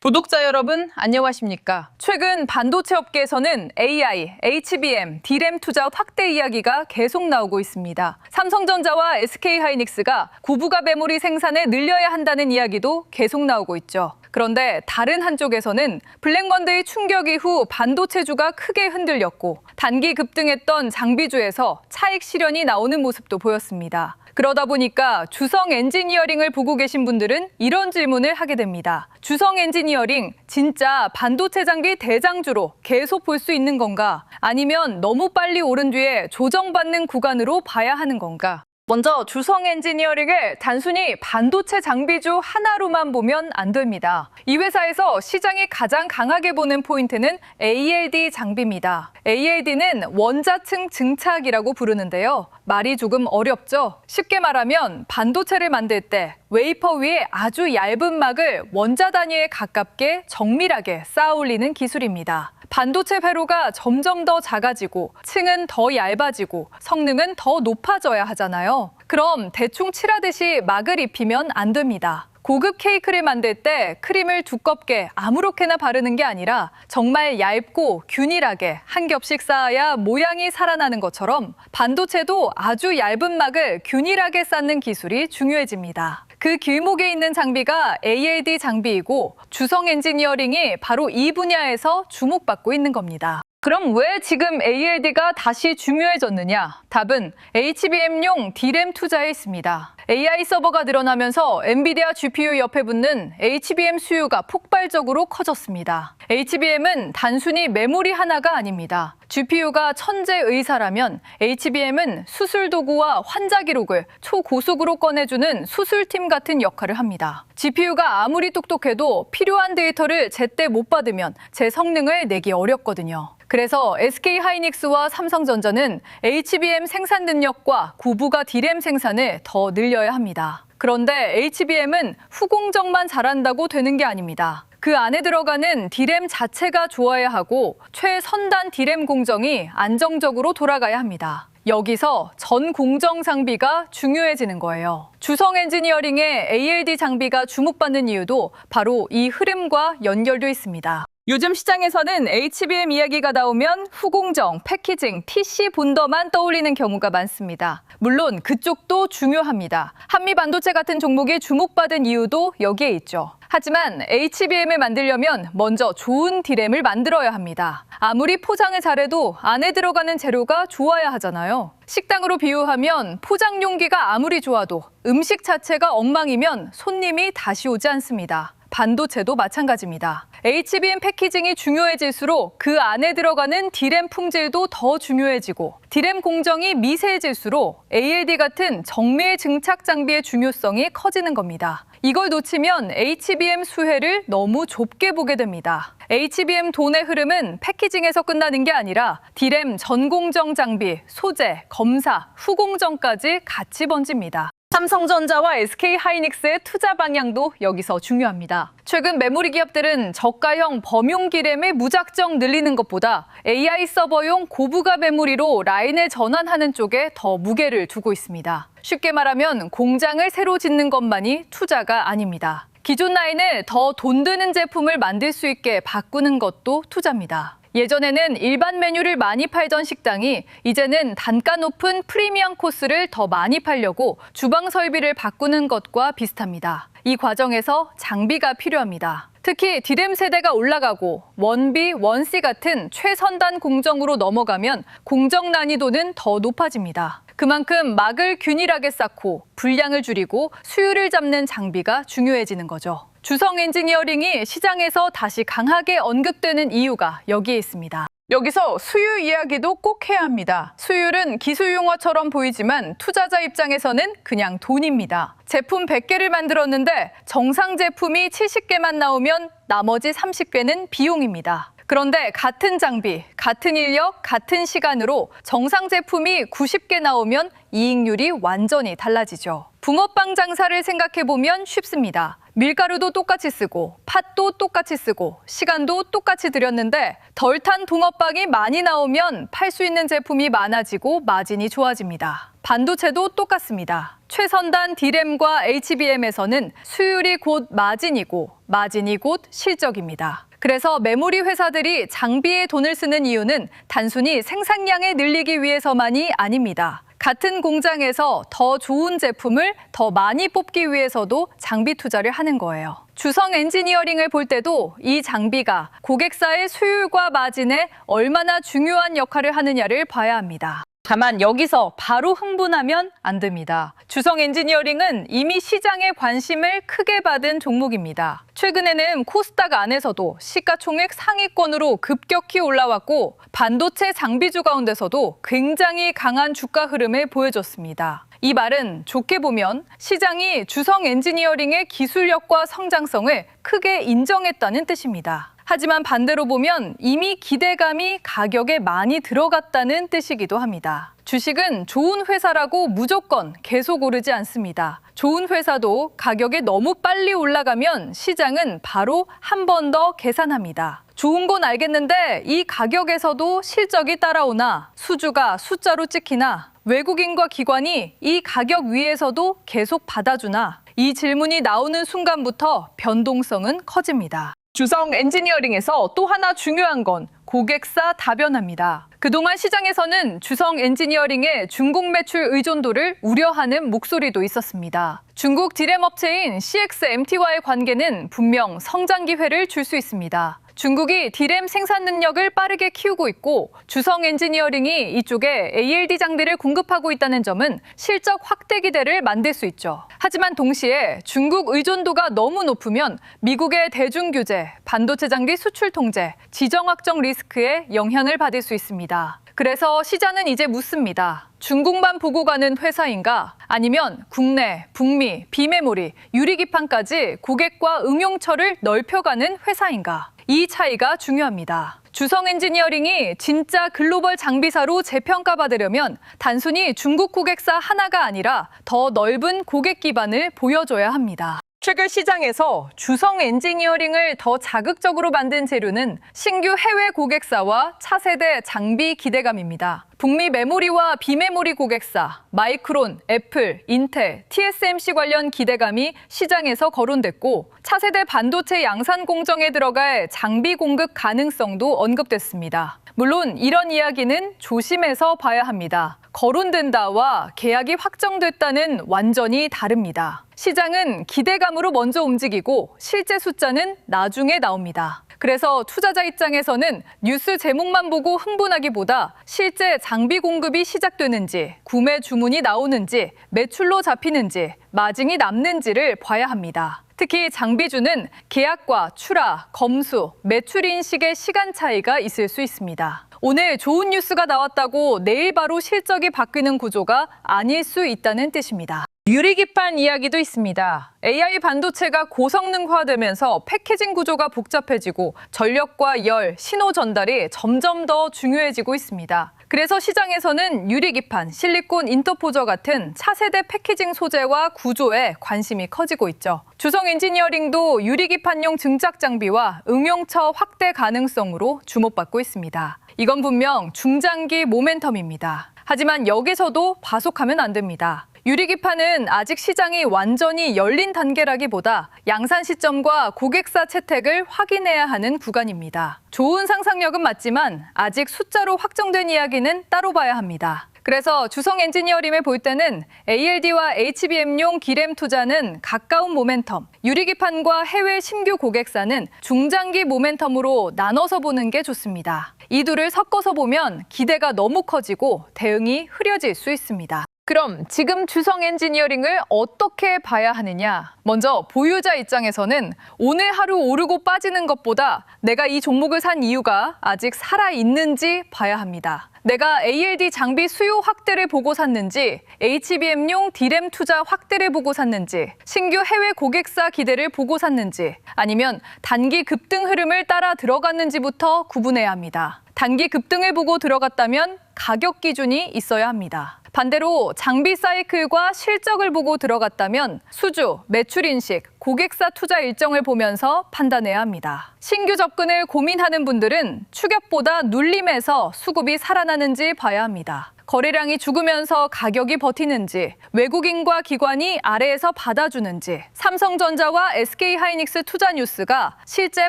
구독자 여러분 안녕하십니까? 최근 반도체 업계에서는 AI, HBM, D램 투자 확대 이야기가 계속 나오고 있습니다. 삼성전자와 SK하이닉스가 고부가 메모리 생산에 늘려야 한다는 이야기도 계속 나오고 있죠. 그런데 다른 한쪽에서는 블랙먼데이 충격 이후 반도체주가 크게 흔들렸고 단기 급등했던 장비주에서 차익 실현이 나오는 모습도 보였습니다. 그러다 보니까 주성 엔지니어링을 보고 계신 분들은 이런 질문을 하게 됩니다. 주성 엔지니어링 진짜 반도체 장비 대장주로 계속 볼 수 있는 건가? 아니면 너무 빨리 오른 뒤에 조정받는 구간으로 봐야 하는 건가? 먼저 주성 엔지니어링을 단순히 반도체 장비주 하나로만 보면 안 됩니다. 이 회사에서 시장이 가장 강하게 보는 포인트는 ALD 장비입니다. ALD는 원자층 증착이라고 부르는데요. 말이 조금 어렵죠? 쉽게 말하면 반도체를 만들 때 웨이퍼 위에 아주 얇은 막을 원자 단위에 가깝게 정밀하게 쌓아 올리는 기술입니다. 반도체 회로가 점점 더 작아지고 층은 더 얇아지고 성능은 더 높아져야 하잖아요. 그럼 대충 칠하듯이 막을 입히면 안 됩니다. 고급 케이크를 만들 때 크림을 두껍게 아무렇게나 바르는 게 아니라 정말 얇고 균일하게 한 겹씩 쌓아야 모양이 살아나는 것처럼 반도체도 아주 얇은 막을 균일하게 쌓는 기술이 중요해집니다. 그 길목에 있는 장비가 ALD 장비이고 주성 엔지니어링이 바로 이 분야에서 주목받고 있는 겁니다. 그럼 왜 지금 ALD가 다시 중요해졌느냐? 답은 HBM용 D램 투자에 있습니다. AI 서버가 늘어나면서 엔비디아 GPU 옆에 붙는 HBM 수요가 폭발적으로 커졌습니다. HBM은 단순히 메모리 하나가 아닙니다. GPU가 천재 의사라면 HBM은 수술 도구와 환자 기록을 초고속으로 꺼내주는 수술팀 같은 역할을 합니다. GPU가 아무리 똑똑해도 필요한 데이터를 제때 못 받으면 제 성능을 내기 어렵거든요. 그래서 SK하이닉스와 삼성전자는 HBM 생산 능력과 고부가 D램 생산을 더 늘려야 합니다. 그런데 HBM은 후공정만 잘한다고 되는 게 아닙니다. 그 안에 들어가는 D램 자체가 좋아야 하고 최선단 D램 공정이 안정적으로 돌아가야 합니다. 여기서 전 공정 장비가 중요해지는 거예요. 주성 엔지니어링의 ALD 장비가 주목받는 이유도 바로 이 흐름과 연결돼 있습니다. 요즘 시장에서는 HBM 이야기가 나오면 후공정, 패키징, TC 본더만 떠올리는 경우가 많습니다. 물론 그쪽도 중요합니다. 한미 반도체 같은 종목이 주목받은 이유도 여기에 있죠. 하지만 HBM을 만들려면 먼저 좋은 D램을 만들어야 합니다. 아무리 포장을 잘해도 안에 들어가는 재료가 좋아야 하잖아요. 식당으로 비유하면 포장 용기가 아무리 좋아도 음식 자체가 엉망이면 손님이 다시 오지 않습니다. 반도체도 마찬가지입니다. HBM 패키징이 중요해질수록 그 안에 들어가는 D램 품질도 더 중요해지고 D램 공정이 미세해질수록 ALD 같은 정밀 증착 장비의 중요성이 커지는 겁니다. 이걸 놓치면 HBM 수혜를 너무 좁게 보게 됩니다. HBM 돈의 흐름은 패키징에서 끝나는 게 아니라 D램 전공정 장비, 소재, 검사, 후공정까지 같이 번집니다. 삼성전자와 SK하이닉스의 투자 방향도 여기서 중요합니다. 최근 메모리 기업들은 저가형 범용 D램을 무작정 늘리는 것보다 AI 서버용 고부가 메모리로 라인을 전환하는 쪽에 더 무게를 두고 있습니다. 쉽게 말하면 공장을 새로 짓는 것만이 투자가 아닙니다. 기존 라인을 더 돈 드는 제품을 만들 수 있게 바꾸는 것도 투자입니다. 예전에는 일반 메뉴를 많이 팔던 식당이 이제는 단가 높은 프리미엄 코스를 더 많이 팔려고 주방 설비를 바꾸는 것과 비슷합니다. 이 과정에서 장비가 필요합니다. 특히 D램 세대가 올라가고 원B, 원C 같은 최선단 공정으로 넘어가면 공정 난이도는 더 높아집니다. 그만큼 막을 균일하게 쌓고 분량을 줄이고 수율을 잡는 장비가 중요해지는 거죠. 주성 엔지니어링이 시장에서 다시 강하게 언급되는 이유가 여기에 있습니다. 여기서 수율 이야기도 꼭 해야 합니다. 수율은 기술 용어처럼 보이지만 투자자 입장에서는 그냥 돈입니다. 제품 100개를 만들었는데 정상 제품이 70개만 나오면 나머지 30개는 비용입니다. 그런데 같은 장비, 같은 인력, 같은 시간으로 정상 제품이 90개 나오면 이익률이 완전히 달라지죠. 붕어빵 장사를 생각해보면 쉽습니다. 밀가루도 똑같이 쓰고 팥도 똑같이 쓰고 시간도 똑같이 들였는데 덜 탄 붕어빵이 많이 나오면 팔 수 있는 제품이 많아지고 마진이 좋아집니다. 반도체도 똑같습니다. 최선단 D램과 HBM에서는 수율이 곧 마진이고 마진이 곧 실적입니다. 그래서 메모리 회사들이 장비에 돈을 쓰는 이유는 단순히 생산량을 늘리기 위해서만이 아닙니다. 같은 공장에서 더 좋은 제품을 더 많이 뽑기 위해서도 장비 투자를 하는 거예요. 주성 엔지니어링을 볼 때도 이 장비가 고객사의 수율과 마진에 얼마나 중요한 역할을 하느냐를 봐야 합니다. 다만 여기서 바로 흥분하면 안 됩니다. 주성 엔지니어링은 이미 시장의 관심을 크게 받은 종목입니다. 최근에는 코스닥 안에서도 시가총액 상위권으로 급격히 올라왔고 반도체 장비주 가운데서도 굉장히 강한 주가 흐름을 보여줬습니다. 이 말은 좋게 보면 시장이 주성 엔지니어링의 기술력과 성장성을 크게 인정했다는 뜻입니다. 하지만 반대로 보면 이미 기대감이 가격에 많이 들어갔다는 뜻이기도 합니다. 주식은 좋은 회사라고 무조건 계속 오르지 않습니다. 좋은 회사도 가격이 너무 빨리 올라가면 시장은 바로 한 번 더 계산합니다. 좋은 건 알겠는데 이 가격에서도 실적이 따라오나 수주가 숫자로 찍히나 외국인과 기관이 이 가격 위에서도 계속 받아주나 이 질문이 나오는 순간부터 변동성은 커집니다. 주성 엔지니어링에서 또 하나 중요한 건 고객사 다변화입니다. 그동안 시장에서는 주성 엔지니어링의 중국 매출 의존도를 우려하는 목소리도 있었습니다. 중국 디램 업체인 CXMT와의 관계는 분명 성장 기회를 줄 수 있습니다. 중국이 디램 생산 능력을 빠르게 키우고 있고 주성 엔지니어링이 이쪽에 ALD 장비를 공급하고 있다는 점은 실적 확대 기대를 만들 수 있죠. 하지만 동시에 중국 의존도가 너무 높으면 미국의 대중 규제, 반도체 장비 수출 통제, 지정 확정 리스크에 영향을 받을 수 있습니다. 그래서 시장은 이제 묻습니다. 중국만 보고 가는 회사인가? 아니면 국내, 북미, 비메모리, 유리기판까지 고객과 응용처를 넓혀가는 회사인가? 이 차이가 중요합니다. 주성 엔지니어링이 진짜 글로벌 장비사로 재평가받으려면 단순히 중국 고객사 하나가 아니라 더 넓은 고객 기반을 보여줘야 합니다. 최근 시장에서 주성 엔지니어링을 더 자극적으로 만든 재료는 신규 해외 고객사와 차세대 장비 기대감입니다. 북미 메모리와 비메모리 고객사, 마이크론, 애플, 인텔, TSMC 관련 기대감이 시장에서 거론됐고 차세대 반도체 양산 공정에 들어갈 장비 공급 가능성도 언급됐습니다. 물론 이런 이야기는 조심해서 봐야 합니다. 거론된다와 계약이 확정됐다는 완전히 다릅니다. 시장은 기대감으로 먼저 움직이고 실제 숫자는 나중에 나옵니다. 그래서 투자자 입장에서는 뉴스 제목만 보고 흥분하기보다 실제 장비 공급이 시작되는지, 구매 주문이 나오는지, 매출로 잡히는지, 마진이 남는지를 봐야 합니다. 특히 장비주는 계약과 출하, 검수, 매출 인식의 시간 차이가 있을 수 있습니다. 오늘 좋은 뉴스가 나왔다고 내일 바로 실적이 바뀌는 구조가 아닐 수 있다는 뜻입니다. 유리기판 이야기도 있습니다. AI 반도체가 고성능화되면서 패키징 구조가 복잡해지고 전력과 열, 신호 전달이 점점 더 중요해지고 있습니다. 그래서 시장에서는 유리기판, 실리콘 인터포저 같은 차세대 패키징 소재와 구조에 관심이 커지고 있죠. 주성 엔지니어링도 유리기판용 증착 장비와 응용처 확대 가능성으로 주목받고 있습니다. 이건 분명 중장기 모멘텀입니다. 하지만 여기서도 과속하면 안 됩니다. 유리기판은 아직 시장이 완전히 열린 단계라기보다 양산 시점과 고객사 채택을 확인해야 하는 구간입니다. 좋은 상상력은 맞지만 아직 숫자로 확정된 이야기는 따로 봐야 합니다. 그래서 주성 엔지니어링을 볼 때는 ALD와 HBM용 D램 투자는 가까운 모멘텀, 유리기판과 해외 신규 고객사는 중장기 모멘텀으로 나눠서 보는 게 좋습니다. 이 둘을 섞어서 보면 기대가 너무 커지고 대응이 흐려질 수 있습니다. 그럼 지금 주성 엔지니어링을 어떻게 봐야 하느냐? 먼저 보유자 입장에서는 오늘 하루 오르고 빠지는 것보다 내가 이 종목을 산 이유가 아직 살아있는지 봐야 합니다. 내가 ALD 장비 수요 확대를 보고 샀는지, HBM용 D램 투자 확대를 보고 샀는지, 신규 해외 고객사 기대를 보고 샀는지, 아니면 단기 급등 흐름을 따라 들어갔는지부터 구분해야 합니다. 단기 급등을 보고 들어갔다면 가격 기준이 있어야 합니다. 반대로 장비 사이클과 실적을 보고 들어갔다면 수주, 매출 인식, 고객사 투자 일정을 보면서 판단해야 합니다. 신규 접근을 고민하는 분들은 추격보다 눌림에서 수급이 살아나는지 봐야 합니다. 거래량이 죽으면서 가격이 버티는지, 외국인과 기관이 아래에서 받아주는지, 삼성전자와 SK하이닉스 투자 뉴스가 실제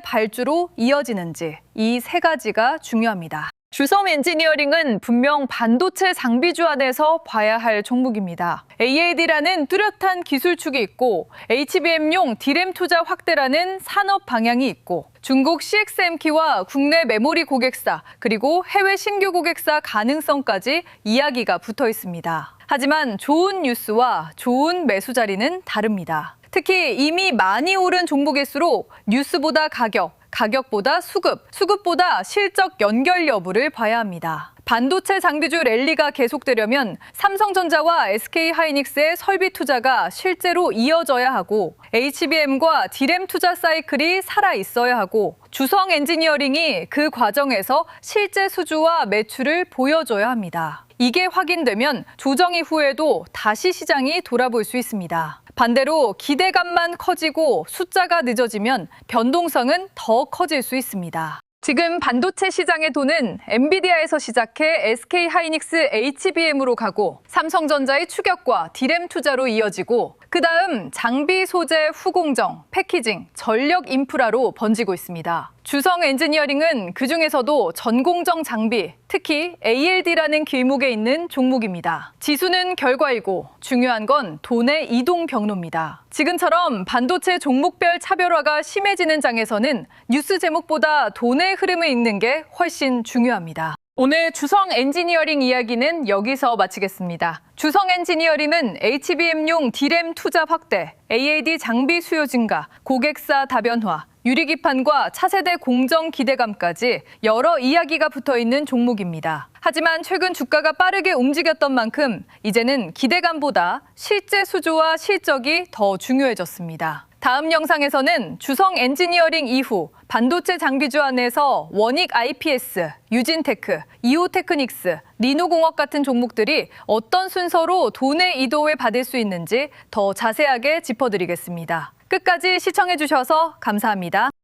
발주로 이어지는지 이 세 가지가 중요합니다. 주성 엔지니어링은 분명 반도체 장비주 안에서 봐야 할 종목입니다. AAD라는 뚜렷한 기술축이 있고 HBM용 D램 투자 확대라는 산업 방향이 있고 중국 CXMK와 국내 메모리 고객사 그리고 해외 신규 고객사 가능성까지 이야기가 붙어 있습니다. 하지만 좋은 뉴스와 좋은 매수 자리는 다릅니다. 특히 이미 많이 오른 종목일수록 뉴스보다 가격보다 수급보다 실적 연결 여부를 봐야 합니다. 반도체 장비주 랠리가 계속되려면 삼성전자와 SK하이닉스의 설비 투자가 실제로 이어져야 하고 HBM과 D램 투자 사이클이 살아있어야 하고 주성 엔지니어링이 그 과정에서 실제 수주와 매출을 보여줘야 합니다. 이게 확인되면 조정 이후에도 다시 시장이 돌아볼 수 있습니다. 반대로 기대감만 커지고 숫자가 늦어지면 변동성은 더 커질 수 있습니다. 지금 반도체 시장의 돈은 엔비디아에서 시작해 SK하이닉스 HBM으로 가고 삼성전자의 추격과 D램 투자로 이어지고 그다음 장비 소재 후공정, 패키징, 전력 인프라로 번지고 있습니다. 주성 엔지니어링은 그중에서도 전공정 장비, 특히 ALD라는 길목에 있는 종목입니다. 지수는 결과이고 중요한 건 돈의 이동 경로입니다. 지금처럼 반도체 종목별 차별화가 심해지는 장에서는 뉴스 제목보다 돈의 흐름을 읽는 게 훨씬 중요합니다. 오늘 주성 엔지니어링 이야기는 여기서 마치겠습니다. 주성 엔지니어링은 HBM용 D램 투자 확대, AAD 장비 수요 증가, 고객사 다변화, 유리기판과 차세대 공정 기대감까지 여러 이야기가 붙어있는 종목입니다. 하지만 최근 주가가 빠르게 움직였던 만큼 이제는 기대감보다 실제 수주와 실적이 더 중요해졌습니다. 다음 영상에서는 주성 엔지니어링 이후 반도체 장비주 안에서 원익 IPS, 유진테크, 이오테크닉스, 리노공업 같은 종목들이 어떤 순서로 돈의 이도를 받을 수 있는지 더 자세하게 짚어드리겠습니다. 끝까지 시청해주셔서 감사합니다.